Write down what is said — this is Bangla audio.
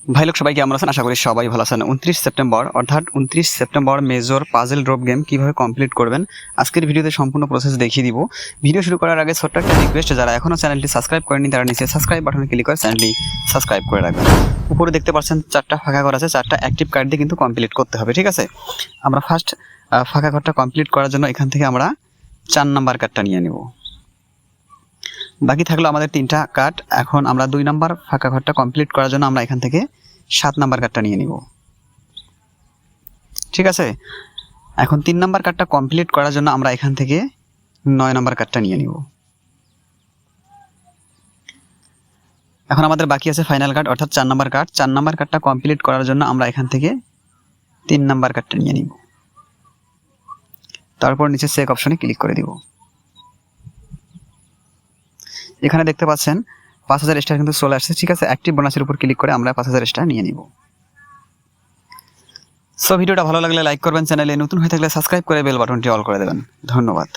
ভাই লোক সবাই কেমন আছেন? আশা করি সবাই ভালো আছেন। 29 সেপ্টেম্বর অর্থাৎ 29 September major puzzle drop game কিভাবে কমপ্লিট করবেন আজকের ভিডিওতে সম্পূর্ণ প্রসেস দেখিয়ে দিব। ভিডিও শুরু করার আগে ছোট্ট একটা রিকোয়েস্ট, যারা এখনো চ্যানেলটি সাবস্ক্রাইব করেনি তারা নিচে সাবস্ক্রাইব বাটনে ক্লিক করে চ্যানেলটি সাবস্ক্রাইব করে রাখবেন। উপরে দেখতে পাচ্ছেন 4টা ফাঁকা ঘর আছে, 4টা অ্যাক্টিভ কার্ড দিয়ে কিন্তু কমপ্লিট করতে হবে, ঠিক আছে? আমরা ফার্স্ট ফাঁকা ঘরটা কমপ্লিট করার জন্য এখান থেকে আমরা 4 নাম্বার কার্ডটা নিয়ে নেব। বাকি থাকলো আমাদের 3টা কার্ড। এখন আমরা 2 নাম্বার ফাঁকা ঘরটা কমপ্লিট করার জন্য আমরা এখান থেকে 7 নাম্বার কার্ডটা নিয়ে নিব, ঠিক আছে? এখন 3 নাম্বার কার্ডটা কমপ্লিট করার জন্য আমরা এখান থেকে 9 নাম্বার কার্ডটা নিয়ে নিব। এখন আমাদের বাকি আছে ফাইনাল কার্ড অর্থাৎ 4 নাম্বার কার্ড। 4 নাম্বার কার্ডটা কমপ্লিট করার জন্য আমরা এখান থেকে 3 নাম্বার কার্ডটা নিয়ে নিব। তারপর নিচে চেক অপশনে ক্লিক করে দিব। এখানে দেখতে পাচ্ছেন 5000 স্টার কিন্তু চলে আসছে, ঠিক আছে? অ্যাক্টিভ বোনাসের উপর ক্লিক করে আমরা 5000 স্টার নিয়ে নিব। সো ভিডিওটা ভালো লাগলে লাইক করবেন, চ্যানেলে নতুন হয়ে থাকলে সাবস্ক্রাইব করে বেল বাটনটি অল করে দেবেন। ধন্যবাদ।